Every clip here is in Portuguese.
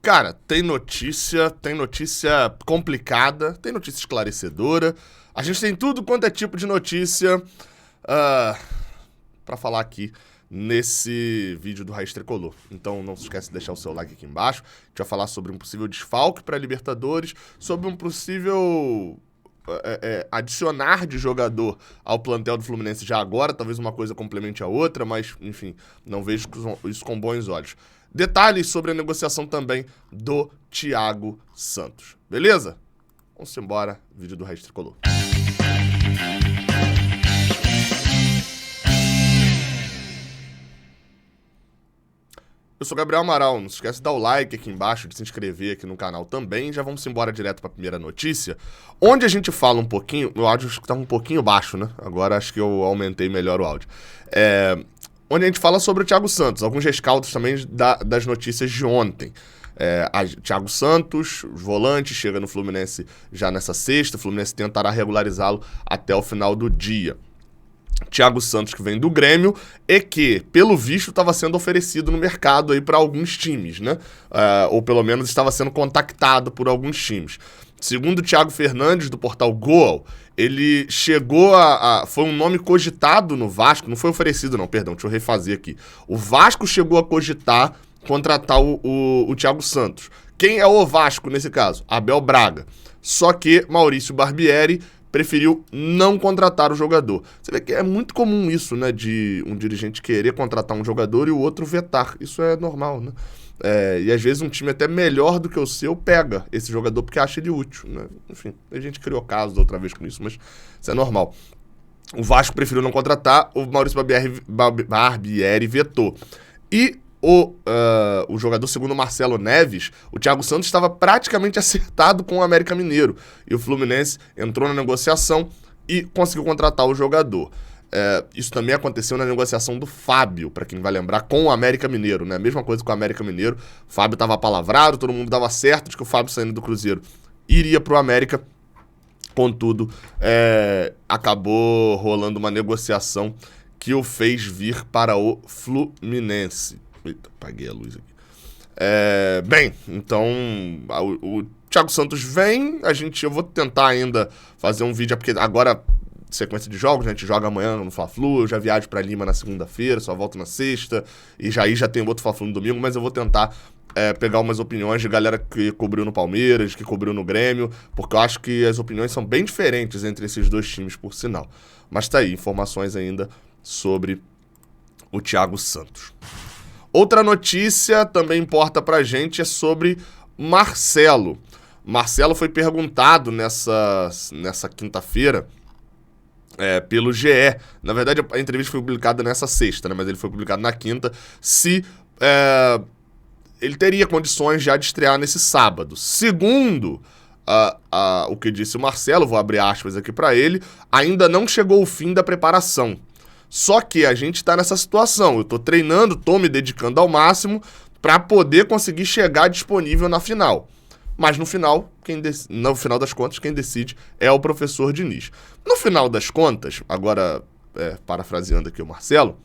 Cara, tem notícia complicada, tem notícia esclarecedora. A gente tem tudo quanto é tipo de notícia pra falar aqui nesse vídeo do Raiz Tricolor. Então não se esquece de deixar o seu like aqui embaixo. A gente vai falar sobre um possível desfalque para Libertadores, sobre um possível adicionar de jogador ao plantel do Fluminense já agora, talvez uma coisa complemente a outra, mas enfim, não vejo isso com bons olhos. Detalhes sobre a negociação também do Thiago Santos. Beleza? Vamos embora, vídeo do Raiz Tricolor. Eu sou Gabriel Amaral, não se esquece de dar o like aqui embaixo, de se inscrever aqui no canal também. Já vamos embora direto para a primeira notícia, onde a gente fala um pouquinho, o áudio está um pouquinho baixo, né? Agora acho que eu aumentei melhor o áudio. Onde a gente fala sobre o Thiago Santos, alguns rescaldos também das notícias de ontem. Thiago Santos, volante, chega no Fluminense já nessa sexta, o Fluminense tentará regularizá-lo até o final do dia. Thiago Santos, que vem do Grêmio e que, pelo visto, estava sendo oferecido no mercado aí para alguns times, né? Ou pelo menos estava sendo contactado por alguns times. Segundo o Thiago Fernandes, do portal Goal, ele chegou foi um nome cogitado no Vasco, não foi oferecido não, perdão, deixa eu refazer aqui. O Vasco chegou a cogitar contratar o Thiago Santos. Quem é o Vasco nesse caso? Abel Braga. Só que Maurício Barbieri preferiu não contratar o jogador. Você vê que é muito comum isso, né? De um dirigente querer contratar um jogador e o outro vetar. Isso é normal, né? E às vezes um time até melhor do que o seu pega esse jogador porque acha ele útil, né? Enfim, a gente criou casos outra vez com isso, mas isso é normal. O Vasco preferiu não contratar, o Maurício Barbieri vetou. E o jogador, segundo o Marcelo Neves, o Thiago Santos estava praticamente acertado com o América Mineiro. E o Fluminense entrou na negociação e conseguiu contratar o jogador. Isso também aconteceu na negociação do Fábio, para quem vai lembrar, com o América Mineiro, né? Mesma coisa com o América Mineiro. O Fábio estava palavrado, todo mundo dava certo de que o Fábio, saindo do Cruzeiro, iria para o América. Contudo, acabou rolando uma negociação que o fez vir para o Fluminense. Eita, apaguei a luz aqui. Bem, então o Thiago Santos vem, eu vou tentar ainda fazer um vídeo, porque agora, sequência de jogos, né, a gente joga amanhã no Fla-Flu, eu já viajo pra Lima na segunda-feira, só volto na sexta, e já tem outro Fla-Flu no domingo, mas eu vou tentar pegar umas opiniões de galera que cobriu no Palmeiras, que cobriu no Grêmio, porque eu acho que as opiniões são bem diferentes entre esses dois times, por sinal. Mas tá aí, informações ainda sobre o Thiago Santos. Outra notícia também importa pra gente é sobre Marcelo. Marcelo foi perguntado nessa quinta-feira pelo GE. Na verdade, a entrevista foi publicada nessa sexta, né? Mas ele foi publicado na quinta. Se ele teria condições já de estrear nesse sábado. Segundo o que disse o Marcelo, vou abrir aspas aqui pra ele, ainda não chegou o fim da preparação. Só que a gente tá nessa situação, eu tô treinando, tô me dedicando ao máximo para poder conseguir chegar disponível na final. Mas no final das contas, quem decide é o professor Diniz. No final das contas, agora parafraseando aqui o Marcelo,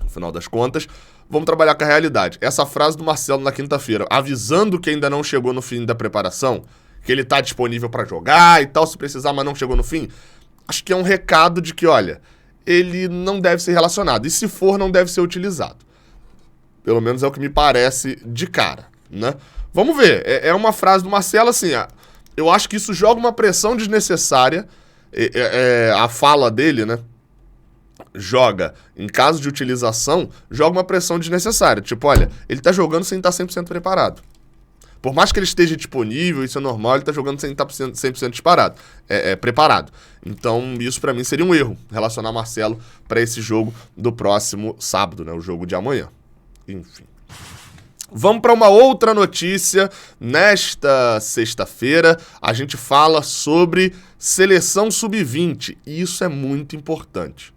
no final das contas, vamos trabalhar com a realidade. Essa frase do Marcelo na quinta-feira, avisando que ainda não chegou no fim da preparação, que ele tá disponível para jogar e tal, se precisar, mas não chegou no fim, acho que é um recado de que, olha, ele não deve ser relacionado. E se for, não deve ser utilizado. Pelo menos é o que me parece de cara, né? Vamos ver. É uma frase do Marcelo assim, eu acho que isso joga uma pressão desnecessária. A fala dele, né? Joga, em caso de utilização, joga uma pressão desnecessária. Tipo, olha, ele tá jogando sem estar 100% preparado. Por mais que ele esteja disponível, isso é normal, ele tá jogando sem estar 100% preparado. Então, isso pra mim seria um erro, relacionar Marcelo pra esse jogo do próximo sábado, né? O jogo de amanhã. Enfim. Vamos para uma outra notícia. Nesta sexta-feira, a gente fala sobre seleção sub-20. E isso é muito importante.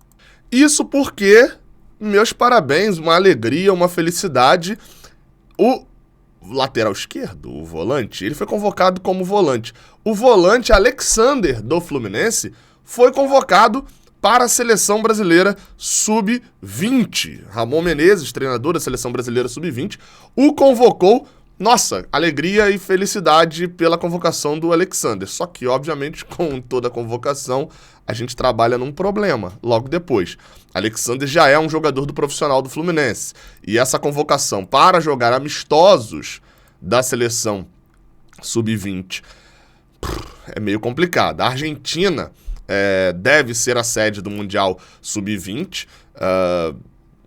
Isso porque, meus parabéns, uma alegria, uma felicidade. O lateral esquerdo, o volante, ele foi convocado como volante. O volante Alexander, do Fluminense, foi convocado para a Seleção Brasileira Sub-20. Ramon Menezes, treinador da Seleção Brasileira Sub-20, o convocou nossa, alegria e felicidade pela convocação do Alexander. Só que, obviamente, com toda a convocação, a gente trabalha num problema logo depois. Alexander já é um jogador do profissional do Fluminense. E essa convocação para jogar amistosos da seleção sub-20 é meio complicada. A Argentina deve ser a sede do Mundial Sub-20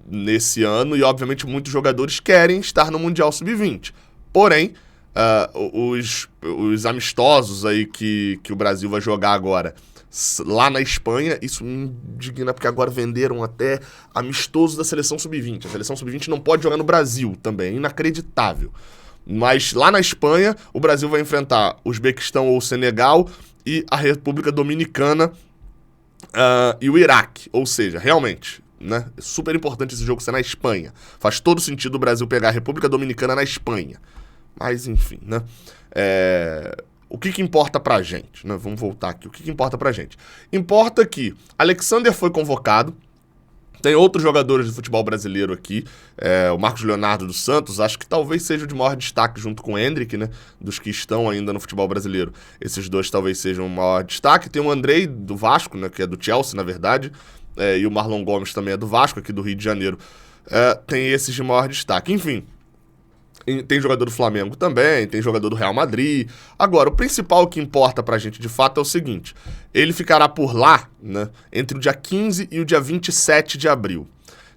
nesse ano e, obviamente, muitos jogadores querem estar no Mundial Sub-20. Porém, os amistosos aí que o Brasil vai jogar agora lá na Espanha, isso me indigna porque agora venderam até amistoso da seleção Sub-20. A seleção Sub-20 não pode jogar no Brasil também, é inacreditável. Mas lá na Espanha, o Brasil vai enfrentar o Uzbequistão ou o Senegal e a República Dominicana e o Iraque. Ou seja, realmente, né, é super importante esse jogo ser na Espanha. Faz todo sentido o Brasil pegar a República Dominicana na Espanha. Mas, enfim, né? O que importa pra gente? Né? Vamos voltar aqui. O que importa pra gente? Importa que Alexander foi convocado. Tem outros jogadores de futebol brasileiro aqui, o Marcos Leonardo dos Santos, acho que talvez seja o de maior destaque junto com o Endrick, né, dos que estão ainda no futebol brasileiro. Esses dois talvez sejam o maior destaque. Tem o Andrei do Vasco, né, que é do Chelsea, na verdade, e o Marlon Gomes também é do Vasco, aqui do Rio de Janeiro. Tem esses de maior destaque. Enfim, tem jogador do Flamengo também, tem jogador do Real Madrid. Agora, o principal que importa pra gente de fato é o seguinte: ele ficará por lá, né, entre o dia 15 e o dia 27 de abril.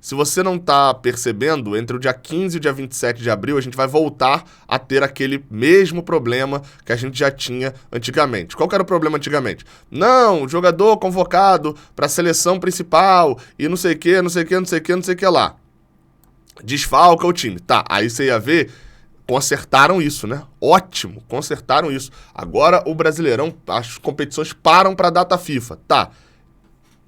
Se você não tá percebendo, entre o dia 15 e o dia 27 de abril, a gente vai voltar a ter aquele mesmo problema que a gente já tinha antigamente. Qual que era o problema antigamente? Não, jogador convocado pra seleção principal e não sei o que, não sei o que, não sei o que, não sei o que lá. Desfalca o time. Tá, aí você ia ver, consertaram isso, né? Ótimo, consertaram isso. Agora o Brasileirão, as competições param pra data FIFA. Tá.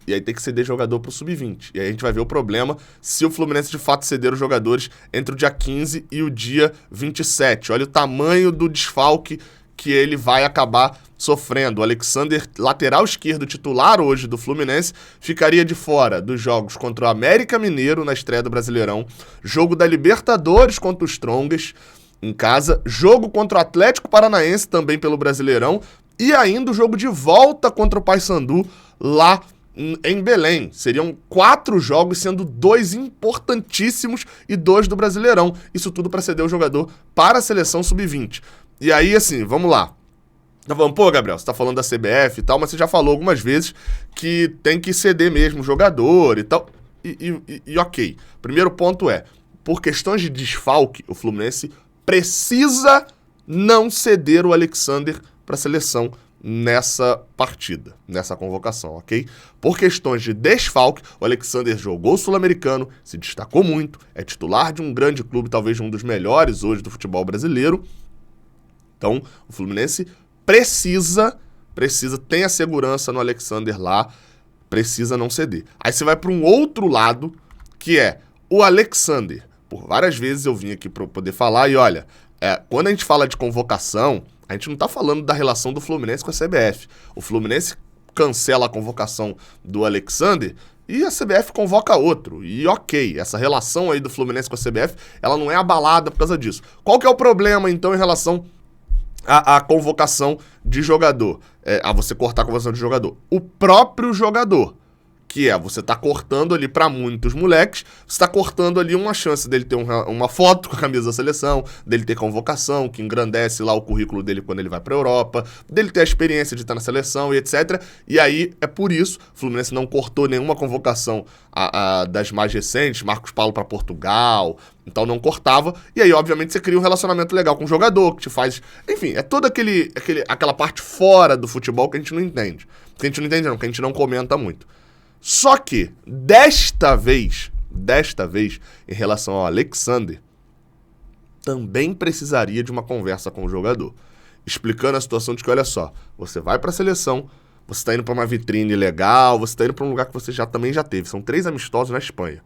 E aí tem que ceder jogador pro Sub-20. E aí a gente vai ver o problema se o Fluminense de fato ceder os jogadores entre o dia 15 e o dia 27. Olha o tamanho do desfalque que ele vai acabar sofrendo. O Alexander, lateral esquerdo titular hoje do Fluminense, ficaria de fora dos jogos contra o América Mineiro na estreia do Brasileirão, jogo da Libertadores contra os Strongest em casa, jogo contra o Atlético Paranaense também pelo Brasileirão e ainda o jogo de volta contra o Paysandu lá em Belém. Seriam 4 jogos, sendo 2 importantíssimos e 2 do Brasileirão. Isso tudo para ceder o jogador para a seleção Sub-20. E aí, assim, vamos lá. Tá falando, pô, Gabriel, você tá falando da CBF e tal, mas você já falou algumas vezes que tem que ceder mesmo o jogador e tal. E ok. Primeiro ponto é, por questões de desfalque, o Fluminense precisa não ceder o Alexander para a seleção nessa partida, nessa convocação, ok? Por questões de desfalque, o Alexander jogou o Sul-Americano, se destacou muito, é titular de um grande clube, talvez um dos melhores hoje do futebol brasileiro. Então, o Fluminense precisa, tem a segurança no Alexander lá, precisa não ceder. Aí você vai para um outro lado, que é o Alexander. Por várias vezes eu vim aqui para poder falar, e olha, quando a gente fala de convocação, a gente não está falando da relação do Fluminense com a CBF. O Fluminense cancela a convocação do Alexander e a CBF convoca outro. E ok, essa relação aí do Fluminense com a CBF, ela não é abalada por causa disso. Qual que é o problema, então, em relação a convocação de jogador, a você cortar a convocação de jogador? O próprio jogador, que você tá cortando ali pra muitos moleques, você tá cortando ali uma chance dele ter uma foto com a camisa da seleção, dele ter convocação, que engrandece lá o currículo dele quando ele vai pra Europa, dele ter a experiência de estar na seleção e etc. E aí, é por isso, o Fluminense não cortou nenhuma convocação das mais recentes, Marcos Paulo pra Portugal, então não cortava, e aí obviamente você cria um relacionamento legal com o jogador, que te faz, enfim, é toda aquela parte fora do futebol que a gente não entende. Que a gente não entende não, que a gente não comenta muito. Só que, desta vez, em relação ao Alexander, também precisaria de uma conversa com o jogador, explicando a situação de que, olha só, você vai pra seleção, você tá indo pra uma vitrine legal, você tá indo pra um lugar que você também já teve, são 3 amistosos na Espanha.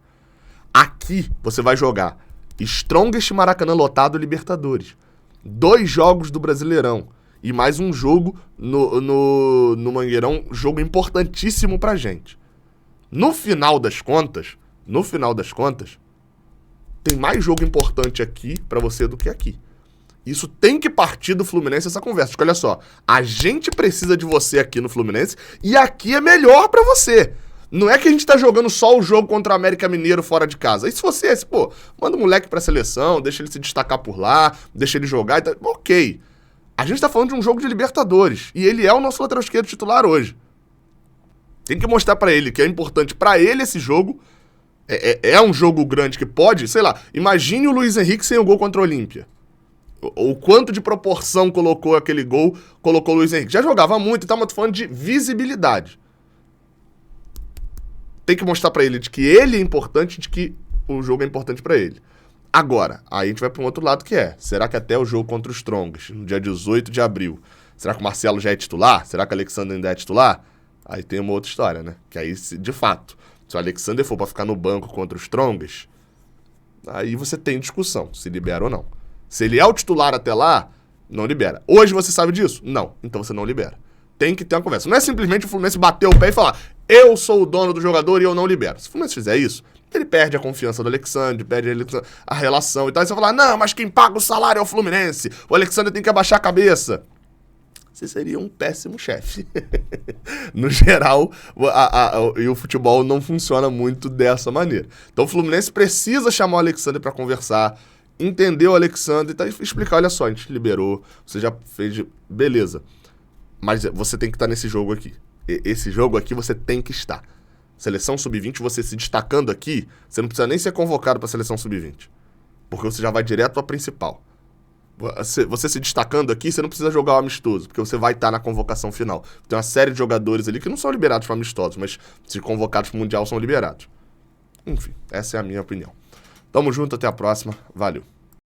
Aqui, você vai jogar Strongest Maracanã lotado Libertadores, 2 jogos do Brasileirão, e mais um jogo no Mangueirão, jogo importantíssimo pra gente. No final das contas, tem mais jogo importante aqui pra você do que aqui. Isso tem que partir do Fluminense, essa conversa. Porque olha só, a gente precisa de você aqui no Fluminense e aqui é melhor pra você. Não é que a gente tá jogando só o jogo contra o América Mineiro fora de casa. E se você é, pô, manda o moleque pra seleção, deixa ele se destacar por lá, deixa ele jogar e tal. Ok. A gente tá falando de um jogo de Libertadores. E ele é o nosso lateral esquerdo titular hoje. Tem que mostrar pra ele que é importante pra ele esse jogo. É um jogo grande que pode, sei lá, imagine o Luiz Henrique sem o gol contra o Olímpia. O quanto de proporção colocou aquele gol, colocou o Luiz Henrique. Já jogava muito e tal, mas tô falando de visibilidade. Tem que mostrar pra ele de que ele é importante, de que o jogo é importante pra ele. Agora, aí a gente vai pra um outro lado que é, será que até o jogo contra os Strongest, no dia 18 de abril, será que o Marcelo já é titular? Será que o Alexandre ainda é titular? Aí tem uma outra história, né? Que aí, de fato, se o Alexandre for pra ficar no banco contra os Strongest, aí você tem discussão, se libera ou não. Se ele é o titular até lá, não libera. Hoje você sabe disso? Não. Então você não libera. Tem que ter uma conversa. Não é simplesmente o Fluminense bater o pé e falar eu sou o dono do jogador e eu não libero. Se o Fluminense fizer isso, ele perde a confiança do Alexandre, perde a relação e tal. E você vai falar, não, mas quem paga o salário é o Fluminense. O Alexandre tem que abaixar a cabeça. Você seria um péssimo chefe. No geral, e o futebol não funciona muito dessa maneira. Então o Fluminense precisa chamar o Alexandre para conversar, entender o Alexandre e explicar, olha só, a gente liberou, você já fez, beleza. Mas você tem que estar nesse jogo aqui. Esse jogo aqui você tem que estar. Seleção Sub-20, você se destacando aqui, você não precisa nem ser convocado para a Seleção Sub-20. Porque você já vai direto à principal. Você se destacando aqui, você não precisa jogar o amistoso, porque você vai estar na convocação final. Tem uma série de jogadores ali que não são liberados para amistosos, mas se convocados para o Mundial são liberados. Enfim, essa é a minha opinião. Tamo junto, até a próxima. Valeu.